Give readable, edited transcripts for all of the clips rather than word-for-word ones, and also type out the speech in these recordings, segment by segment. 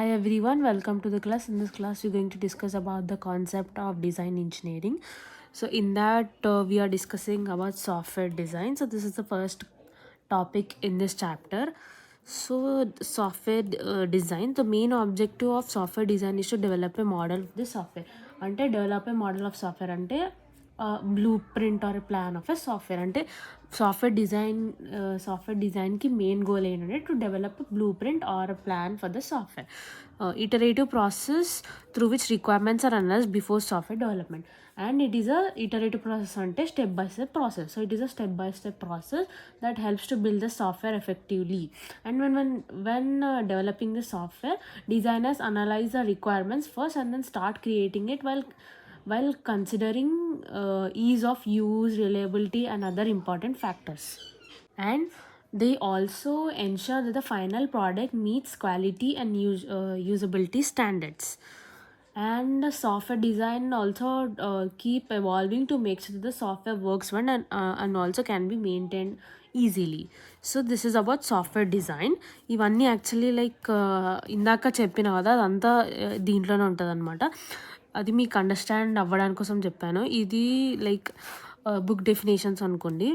Hi everyone, welcome to the class. In this class, we're going to discuss about the concept of design engineering. So in that, we are discussing about software design. So this is the first topic in this chapter. So software design, the main objective of software design is to develop a model of the software. Ante develop a model of software ante blueprint or a plan of a software ante software design ki main goal ఏంటంటే to develop a blueprint or a plan for the software. Iterative process through which requirements are analyzed before software development, and it is a iterative process ante step by step process. So it is a step by step process that helps to build the software effectively. And when developing the software, designers analyze the requirements first and then start creating it while considering ease of use, reliability, and other important factors. And they also ensure that the final product meets quality and usability standards. And the software design also keep evolving to make sure that the software works well and also can be maintained easily. So this is about software design. ఇవన్నీ actually like ఇందాక చెప్పిన కదా అదంతా దీంట్లోనే ఉంటుంది అనమాట. అది మీకు అండర్స్టాండ్ అవ్వడానికి కోసం చెప్పాను. ఇది లైక్ బుక్ డెఫినేషన్స్ అనుకోండి.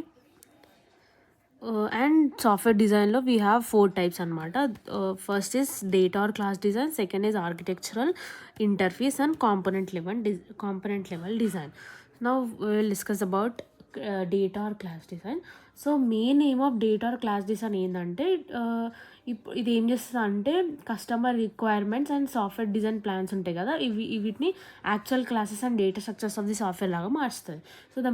And software design lo we have 4 types anamata. First is data or class design, second is architectural, interface, and component level design. Now we will discuss about data or class design. So main aim of data or class design ఏంటంటే ఇది ఏం చేస్తుంది అంటే customer requirements and software design plans ఉంటాయి కదా, వీటిని actual classes and data structures of the software లాగా మార్చుతుంది. So the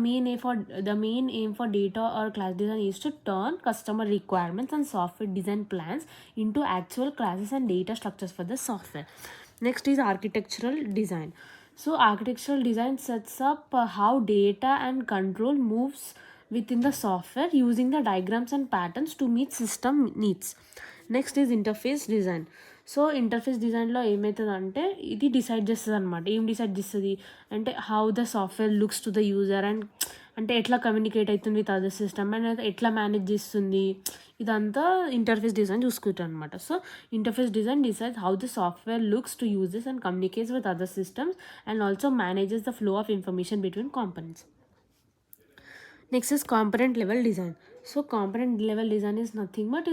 main aim for data or class design is to turn customer requirements and software design plans into actual classes and data structures for the software. Next is architectural design. So architectural design sets up how data and control moves within the software using the diagrams and patterns to meet system needs. Next is interface design. So interface డిజైన్లో ఏమవుతుందంటే ఇది decide చేస్తుంది అనమాట. ఏం decide చేస్తుంది అంటే how the software looks to the user, and అంటే ఎట్లా కమ్యూనికేట్ అవుతుంది విత్ అదర్ సిస్టమ్ అండ్ ఎట్లా మేనేజ్ చేస్తుంది, ఇదంతా ఇంటర్ఫేస్ డిజైన్ చూసుకుంటారు అనమాట. So interface design decides how the software looks to users and communicates with other systems and also manages the flow of information between components. Next is component level design. So component level design is nothing but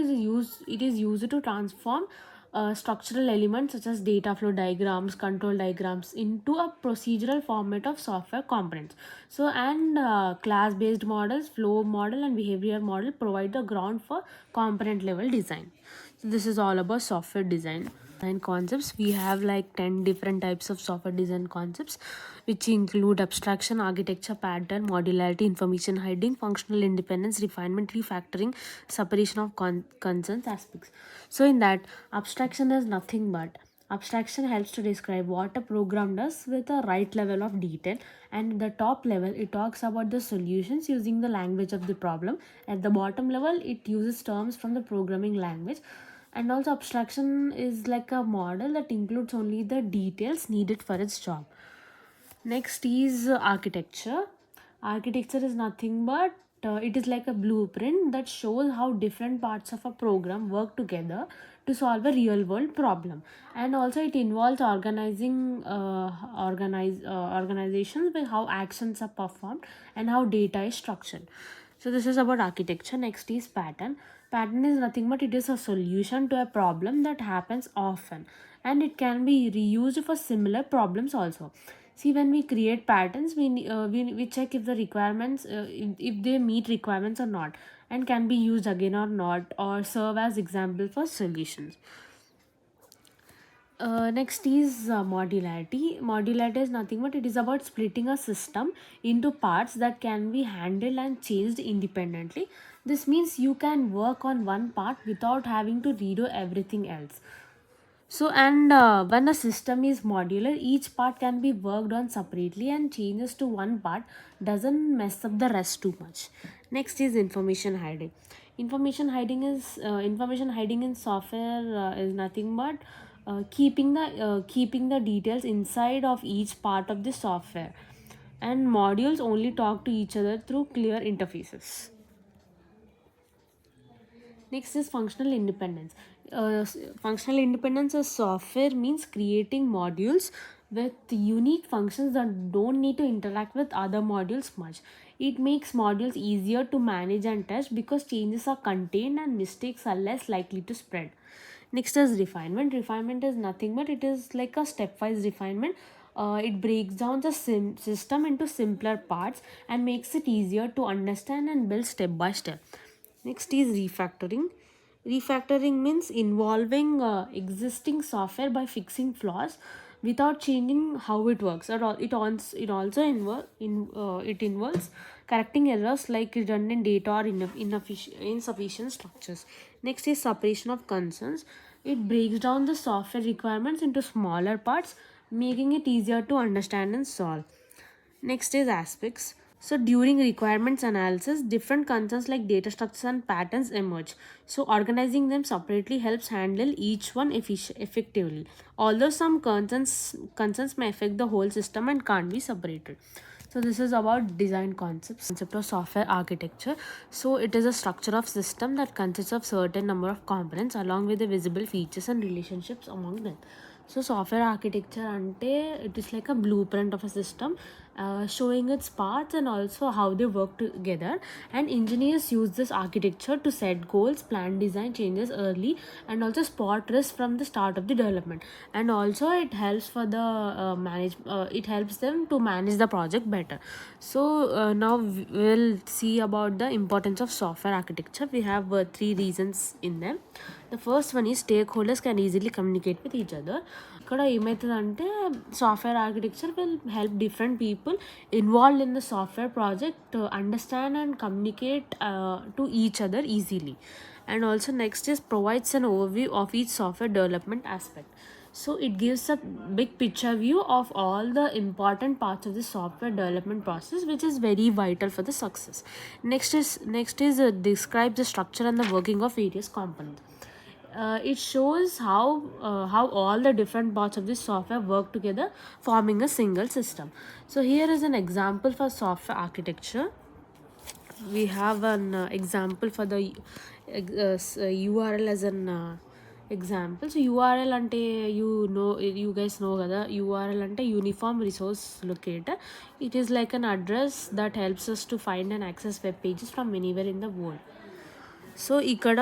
it is used to transform structural elements such as data flow diagrams, control diagrams into a procedural format of software components. So and class based models, flow model, and behavior model provide the ground for component level design. So this is all about software design concepts. We have like 10 different types of software design concepts, which include abstraction, architecture, pattern, modularity, information hiding, functional independence, refinement, refactoring, separation of concerns aspects. So in that, abstraction is nothing but abstraction helps to describe what a program does with a right level of detail, and at the top level it talks about the solutions using the language of the problem. At the bottom level it uses terms from the programming language. And also abstraction is like a model that includes only the details needed for its job. Next is architecture. Architecture is nothing but it is like a blueprint that shows how different parts of a program work together to solve a real world problem. And also it involves organizations with how actions are performed and how data is structured. So this is about architecture. Next is pattern. Pattern is nothing but it is a solution to a problem that happens often, and it can be reused for similar problems also. See, when we create patterns, we check if the requirements if they meet requirements or not, and can be used again or not, or serve as example for solutions. Next is modularity. Modularity is nothing but it is about splitting a system into parts that can be handled and changed independently. This means you can work on one part without having to redo everything else. So, and when a system is modular, each part can be worked on separately, and changes to one part doesn't mess up the rest too much. Next is information hiding. Information hiding in software is nothing but keeping the details inside of each part of the software, and modules only talk to each other through clear interfaces. Next is functional independence. Functional independence of software means creating modules with unique functions that don't need to interact with other modules much. It makes modules easier to manage and test because changes are contained and mistakes are less likely to spread. Next is refinement. Refinement is nothing but it is like a stepwise refinement. It breaks down the system into simpler parts and makes it easier to understand and build step by step. Next is refactoring. Refactoring means involving existing software by fixing flaws without changing how it works. It also it involves correcting errors like redundant data or insufficient structures. Next is separation of concerns. It breaks down the software requirements into smaller parts, making it easier to understand and solve. Next is aspects. So during requirements analysis, different concerns like data structures and patterns emerge. So organizing them separately helps handle each one effectively. Although some concerns may affect the whole system and can't be separated. So this is about design concepts. Concept of software architecture. So it is a structure of system that consists of certain number of components along with the visible features and relationships among them. So software architecture ante it is like a blueprint of a system, showing its parts and also how they work together. And engineers use this architecture to set goals, plan design changes early, and also spot risk from the start of the development. And also it helps for the it helps them to manage the project better. So now we'll see about the importance of software architecture. We have three reasons in them. The first one is stakeholders can easily communicate with each other. ఇక్కడ ఏమవుతుందంటే software architecture will help different people involved in the software project understand and communicate to each other easily. And also next is provides an overview of each software development aspect. So it gives a big picture view of all the important parts of the software development process, which is very vital for the success. Next is describes the structure and the working of various components. It shows how all the different parts of this software work together, forming a single system. So here is an example for software architecture. We have an example for the URL as an example. So URL ante you guys know kada, URL ante uniform resource locator. It is like an address that helps us to find and access web pages from anywhere in the world. So ఇక్కడ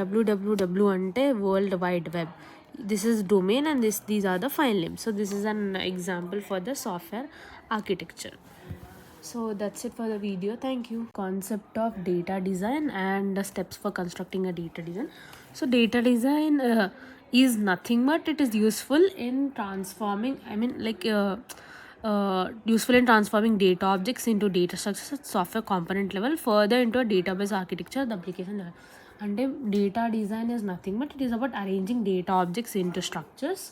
www అంటే world wide web. This is domain and these are the file names. So this is an example for the software architecture. So that's it for the video. Thank you. Concept of data design and the steps for constructing a data design. So data design is nothing but it is useful in transforming, useful in transforming data objects into data structures at software component level, further into a database architecture at the application level. And data design is nothing but it is about arranging data objects into structures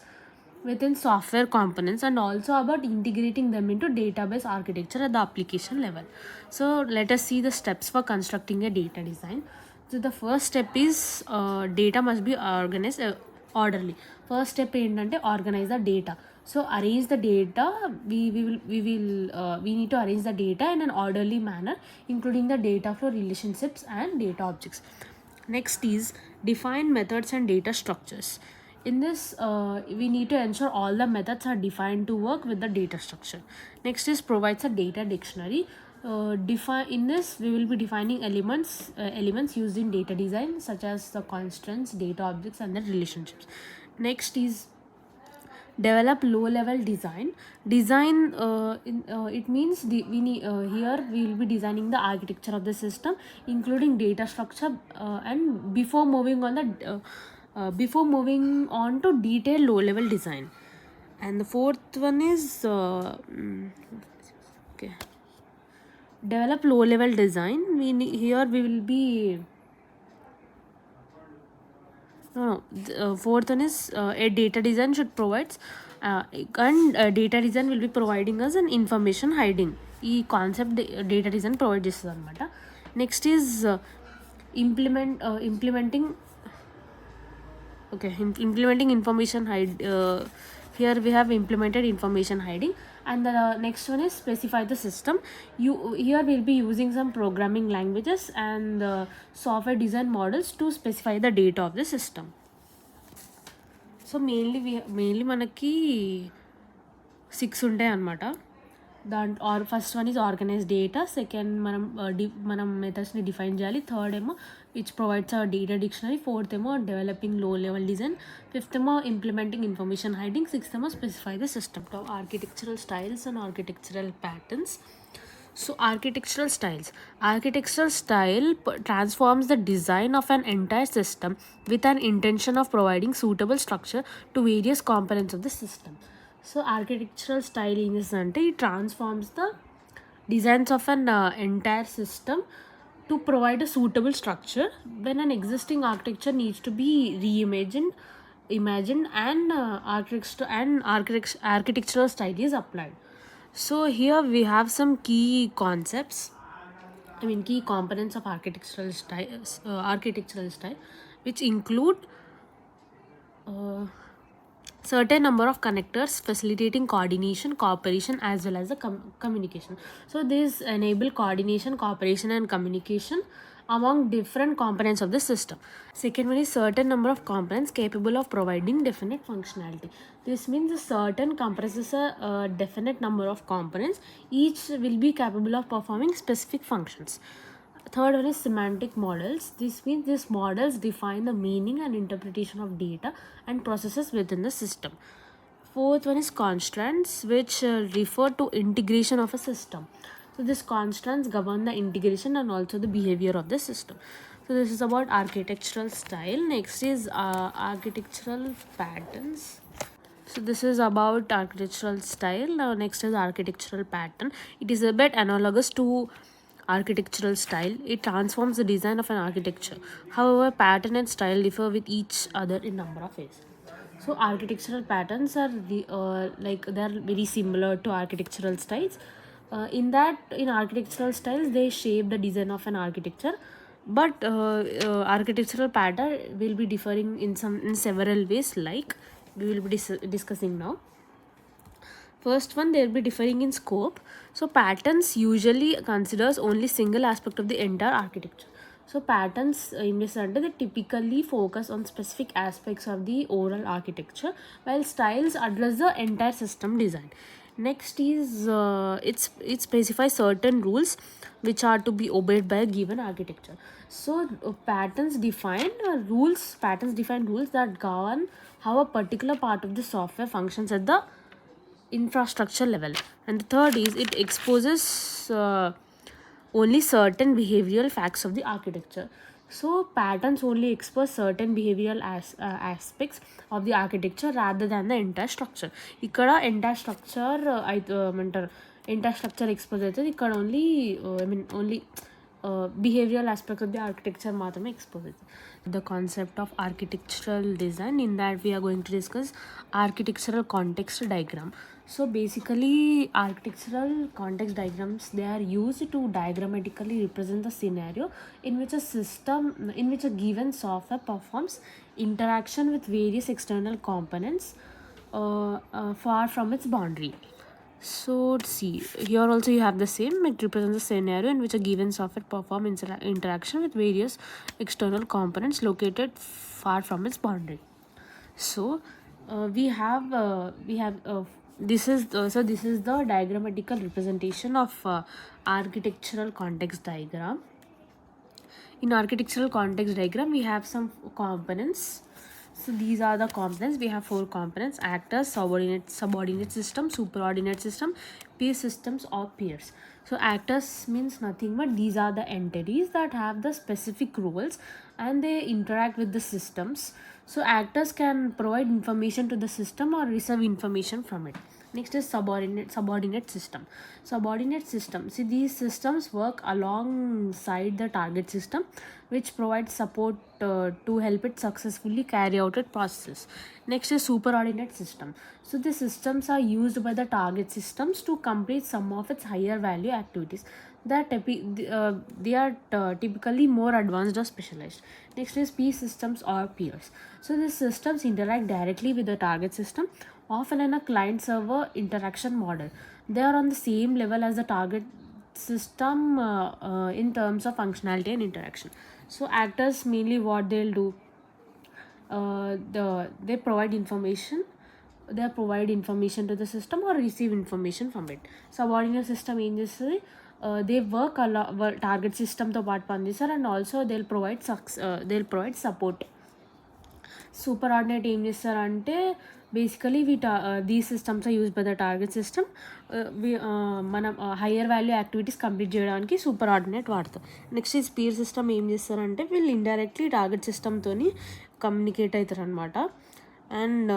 within software components and also about integrating them into database architecture at the application level. So let us see the steps for constructing a data design. So the first step is data must be organized orderly. First step ఏంటంటే organize the data. So arrange the data. We need to arrange the data in an orderly manner, including the data flow relationships and data objects. Next is define methods and data structures. In this, we need to ensure all the methods are defined to work with the data structure. Next is provides a data dictionary. In this, we will be defining elements used in data design, such as the constants, data objects, and the relationships. Next is develop low level design. It means here we will be designing the architecture of the system, including data structure, and before moving on to detailed low level design. And the fourth one is develop low level design. Here we will be fourth one is a data design should provides data design will be providing us an information hiding. ఈ concept data design provide చేస్తుంది అనమాట. Next is implementing information hide. Here we have implemented information hiding. And the next one is specify the system. You here will be using some programming languages and software design models to specify the data of the system. So mainly మనకి 6 ఉంటాయి అన్నమాట. First one is organise data, second మనం మెథడ్స్ని define చేయాలి, third ఏమో which provides our data dictionary, fourth ఏమో developing low level design, fifth ఏమో implementing information hiding, sixth ఏమో specify the system. Architectural styles and architectural patterns. So architectural styles. Architectural style transforms the design of an entire system with an intention of providing suitable structure to various components of the system. So architectural style is it transforms the designs of an entire system to provide a suitable structure when an existing architecture needs to be imagined and architectural style is applied. So here we have some key concepts, key components of architectural style, which include certain number of connectors facilitating coordination, cooperation as well as the communication. So this enable coordination, cooperation and communication among different components of the system. Second one is certain number of components capable of providing definite functionality. This means a certain compresses a definite number of components, each will be capable of performing specific functions. Third one is semantic models. This means these models define the meaning and interpretation of data and processes within the system. Fourth one is constraints, which refer to integration of a system. So these constraints govern the integration and also the behavior of the system. So this is about architectural style. Next is architectural patterns. So this is about architectural style. Now next is architectural pattern. It is a bit analogous to architectural style. It transforms the design of an architecture. However, pattern and style differ with each other in number of ways. So architectural patterns are they're very similar to architectural styles. In architectural styles, they shape the design of an architecture, but architectural pattern will be differing in several ways, like we will be discussing now. First one, they'll be differing in scope. So patterns usually considers only single aspect of the entire architecture. So patterns in this under they typically focus on specific aspects of the overall architecture, while styles address the entire system design. Next is it specifies certain rules which are to be obeyed by a given architecture. So patterns define rules that govern how a particular part of the software functions at the infrastructure level. And the third is it exposes only certain behavioral facts of the architecture. So patterns only expose certain behavioral aspects of the architecture rather than the entire structure. Ikkada entire structure entire structure expose aitadi, ikkada only behavioral aspects of the architecture matrame expose aitadi. The concept of architectural design, in that we are going to discuss architectural context diagram. So basically architectural context diagrams, they are used to diagrammatically represent the scenario in which a given software performs interaction with various external components far from its boundary. So see, here also you have the same. It represents a scenario in which a given software performs interaction with various external components located far from its boundary. So this is the diagrammatical representation of architectural context diagram. In architectural context diagram, we have some components. So these are the components. We have 4 components: actors, subordinate system, superordinate system, peer systems or peers. So actors means nothing but these are the entities that have the specific roles and they interact with the systems. So actors can provide information to the system or receive information from it. Next is subordinate system. See, these systems work alongside the target system, which provides support to help it successfully carry out its processes. Next is superordinate system. So the systems are used by the target systems to complete some of its higher value activities. They are typically more advanced or specialized. Next is P systems or peers. So these systems interact directly with the target system, often in a client-server interaction model. They are on the same level as the target system in terms of functionality and interaction. So actors mainly what they'll do, they provide information, they provide information to the system or receive information from it. Subordinate system ఏం చేస్తుంది, they work target system తో పాటు పనిచేస్తారు and also they'll provide support. Superordinate ఏం చేస్తారంటే basically these systems are use by the target system. మనం higher value activities complete చేయడానికి superordinate వాడతాం. నెక్స్ట్ ఈ స్పీర్ సిస్టమ్ ఏం చేస్తారంటే వీళ్ళు ఇండైరెక్ట్లీ టార్గెట్ సిస్టమ్తో కమ్యూనికేట్ అవుతారు అనమాట. And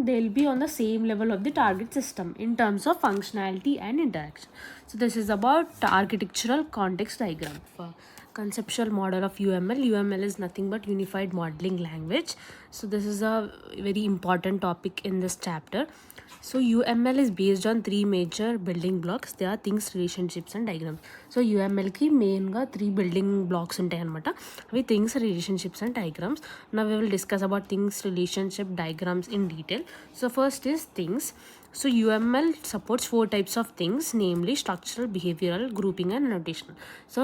they'll be on the same level of the target system in terms of functionality and interaction. So this is about architectural context diagram. Conceptual model of UML. UML is nothing but unified modeling language. So this is a very important topic in this chapter. So UML is based on three major building blocks. They are things, relationships and diagrams. So UML ki main ga three building blocks untayi anamata. Avi things, relationships and diagrams. Now we will discuss about things, relationship, diagrams in detail. So first is things. So UML supports 4 types of things, namely structural, behavioral, grouping and annotational. So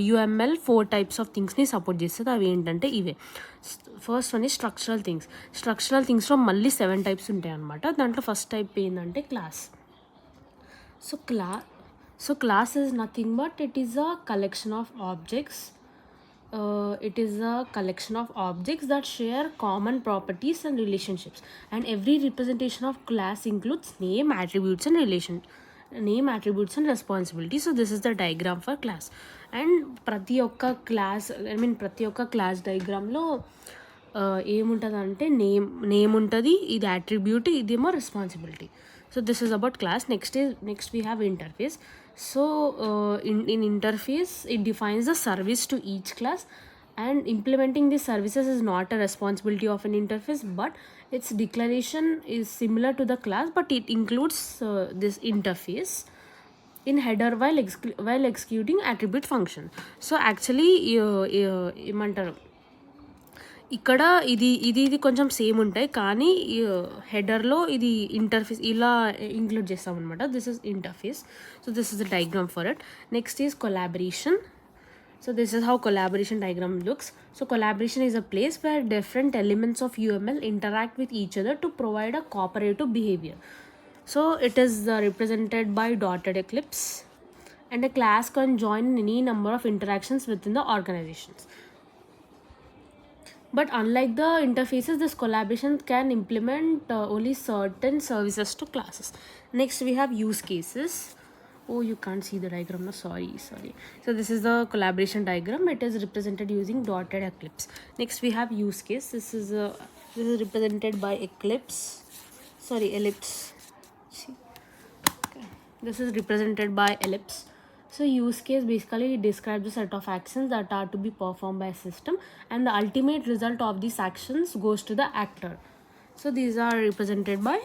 UML 4 types of things ni support chestadi. Avi entante ive. First one ఈ structural things. Structural థింగ్స్లో మళ్ళీ 7 types ఉంటాయి అనమాట. దాంట్లో first type ఏంటంటే class. So class is nothing but it is a collection of objects. It is a collection of objects that share common properties and relationships, and every representation of class includes name, attributes and responsibility. So this is the diagram for class. And ప్రతి ఒక్క class డయాగ్రామ్లో ఏముంటుందంటే name ఉంటుంది, ఇది attribute, ఇదేమో responsibility. So this is about class. Next we have interface. So in interface it defines the service to each class, and implementing these services is not a responsibility of an interface, but its declaration is similar to the class, but it includes this interface in header while executing attribute function. So actually ఏమంటారు ఇక్కడ ఇది కొంచెం same ఉంటాయి, కానీ హెడర్లో ఇది interface ఇలా include చేస్తాం అనమాట. This is interface. So this is the diagram for it. Next is collaboration. So this is how collaboration diagram looks. So collaboration is a place where different elements of UML interact with each other to provide a cooperative behavior. So it is represented by dotted ellipse, and a class can join any number of interactions within the organizations. But unlike the interfaces, this collaboration can implement only certain services to classes. Next we have use cases. Oh, you can't see the diagram, no, sorry. So this is the collaboration diagram. It is represented using dotted ellipse. Next we have use case. This is represented by ellipse. See? Okay. This is represented by ellipse. So use case basically describes a set of actions that are to be performed by a system, and the ultimate result of these actions goes to the actor. So these are represented by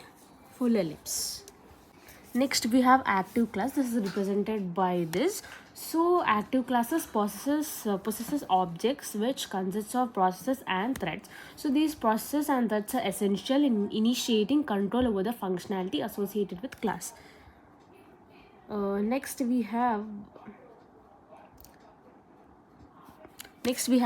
full ellipse. Next we have active class. This is represented by this. So active classes possesses objects which consists of processes and threads. So these processes and threads are essential in initiating control over the functionality associated with class. Next we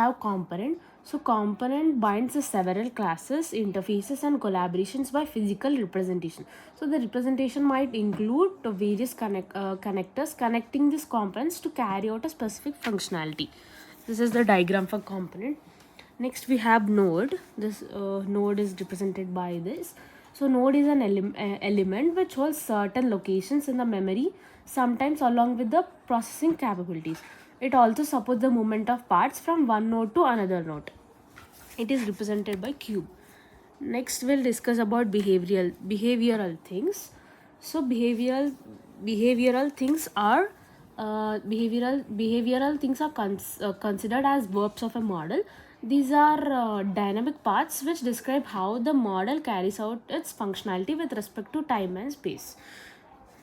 have component. So component binds several classes, interfaces and collaborations by physical representation. So the representation might include various connectors connecting these components to carry out a specific functionality. This is the diagram for component. Next we have node. This node is represented by this. So node is an element which holds certain locations in the memory, sometimes along with the processing capabilities. It also supports the movement of parts from one node to another node. It is represented by cube. Next we'll discuss about behavioral things. So behavioral things are considered as verbs of a model. These are dynamic paths which describe how the model carries out its functionality with respect to time and space.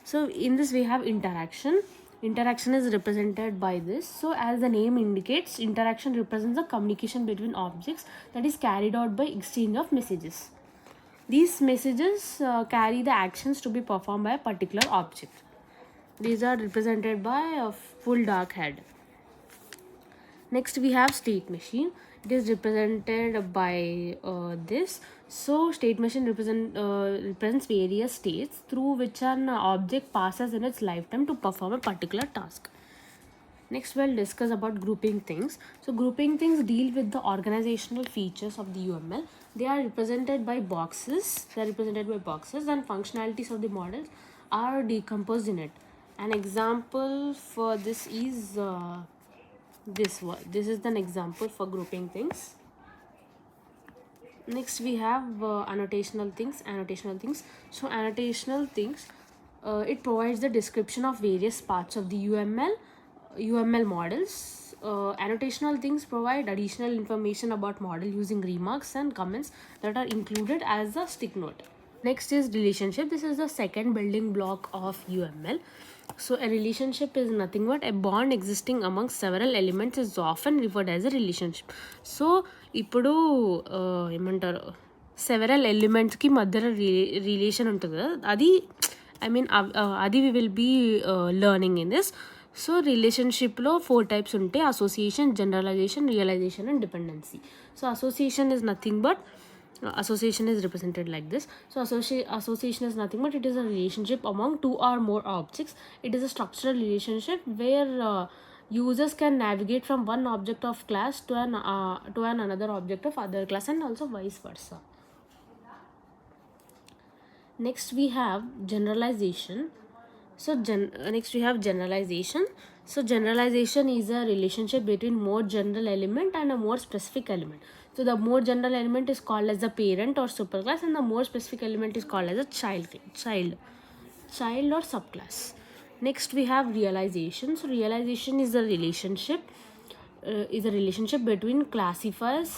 So in this we have interaction. Interaction is represented by this. So as the name indicates, interaction represents the communication between objects that is carried out by exchange of messages. These messages carry the actions to be performed by a particular object. These are represented by a full dark head. Next we have state machine. It is represented by this. So state machine represents various states through which an object passes in its lifetime to perform a particular task. Next we'll discuss about grouping things. So grouping things deal with the organizational features of the UML. They are represented by boxes. They are represented by boxes, and functionalities of the models are decomposed in it. An example for this is this one. This is an example for grouping things. Next we have annotational things. So annotational things, it provides the description of various parts of the UML models. Annotational things provide additional information about model using remarks and comments that are included as a stick note. Next is relationship. This is the second building block of UML. So a relationship is nothing but a bond existing among several elements is often referred as a relationship. So ఇప్పుడు ఏమంటారు, several ఎలిమెంట్స్కి మధ్యలో relation ఉంటుంది కదా, అది అది we will be learning in this. So రిలేషన్షిప్లో 4 types ఉంటాయి: association, generalisation, realisation and dependency. So association is nothing but association is represented like this. So association is nothing but it is a relationship among 2 or more objects. It is a structural relationship where users can navigate from one object of class to an another object of other class, and also vice versa. Next we have generalization. Next we have generalization. So generalization is a relationship between more general element and a more specific element. So the more general element is called as the parent or superclass, and the more specific element is called as a child or subclass. Next we have realization. So realization is a relationship between classifiers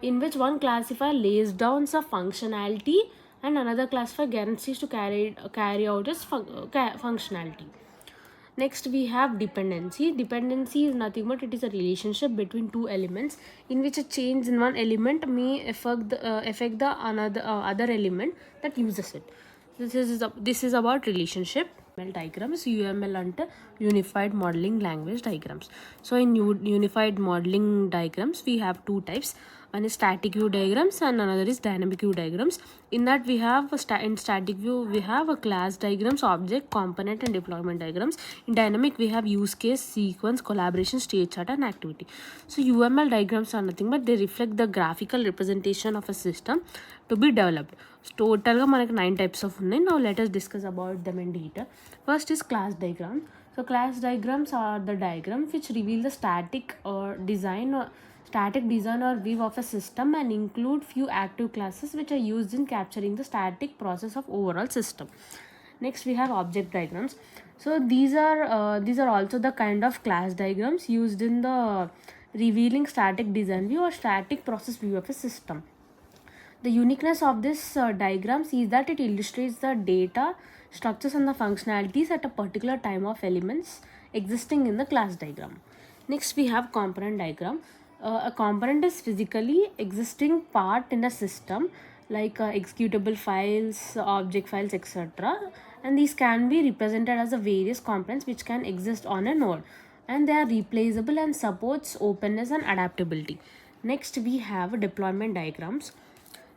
in which one classifier lays down some functionality and another classifier guarantees to carry out its functionality. Next we have dependency. Dependency is nothing but it is a relationship between 2 elements in which a change in one element may affect the other element that uses it. This is about relationship. UML diagrams. UML అంటే Unified Modeling Language Diagrams. So in Unified Modeling Diagrams we have 2 types. One is static view diagrams and another is dynamic view diagrams. In that we have in static view we have a class diagrams, object, component and deployment diagrams. In dynamic we have use case, sequence, collaboration, state chart and activity. So UML diagrams are nothing but they reflect the graphical representation of a system to be developed. Total మనకి 9 types of ఉన్నాయి. Now let us discuss about them in detail. First is class diagram. So class diagrams are the diagrams which reveal the static design or view of a system and include few active classes which are used in capturing the static process of overall system. Next we have object diagrams. So these are also the kind of class diagrams used in the revealing static design view or static process view of a system. The uniqueness of this diagrams is that it illustrates the data, structures and the functionalities at a particular time of elements existing in the class diagram. Next we have component diagram. A component is physically existing part in a system like executable files, object files, etc. And these can be represented as the various components which can exist on a node, and they are replaceable and supports openness and adaptability. Next we have deployment diagrams.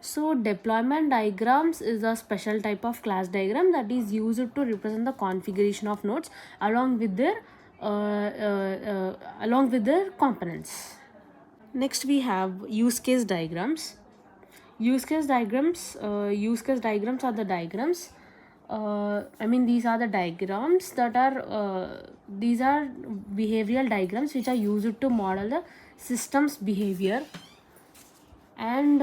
So deployment diagrams is a special type of class diagram that is used to represent the configuration of nodes along with their components. Next we have use case diagrams. Use case diagrams are the diagrams. These are the diagrams that are these are behavioral diagrams which are used to model the system's behavior and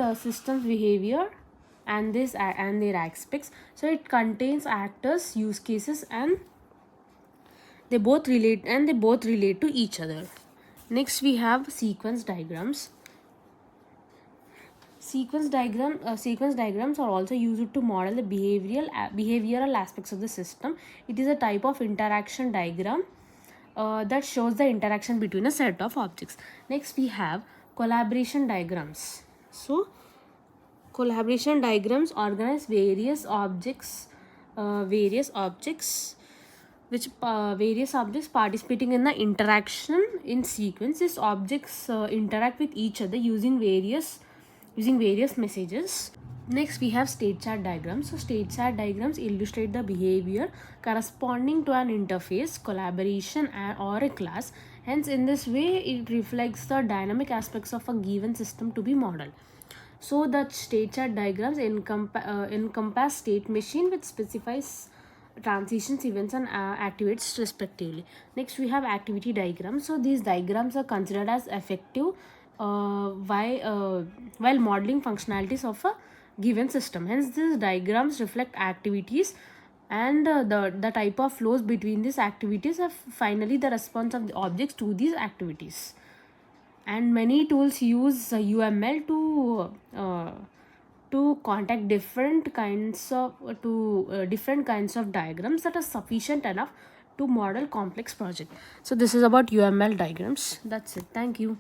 their aspects. So it contains actors, use cases, and they both relate to each other. Next we have sequence diagrams. Sequence diagrams are also used to model the behavioral aspects of the system. It is a type of interaction diagram that shows the interaction between a set of objects. Next we have collaboration diagrams. So Collaboration diagrams organize various objects various objects participating in the interaction in sequence. These objects interact with each other using various messages. Next, we have state chart diagrams. So state chart diagrams illustrate the behavior corresponding to an interface, collaboration, or a class. Hence, in this way, it reflects the dynamic aspects of a given system to be modeled. So the state chart diagrams encompass state machine, which specifies transitions, events, and activates respectively. Next, we have activity diagrams. So these diagrams are considered as effective while modeling functionalities of a given system. Hence, these diagrams reflect activities and the type of flows between these activities, and finally the response of the objects to these activities. And many tools use UML to contact different kinds of diagrams that are sufficient enough to model complex project. So this is about UML diagrams. That's it. Thank you.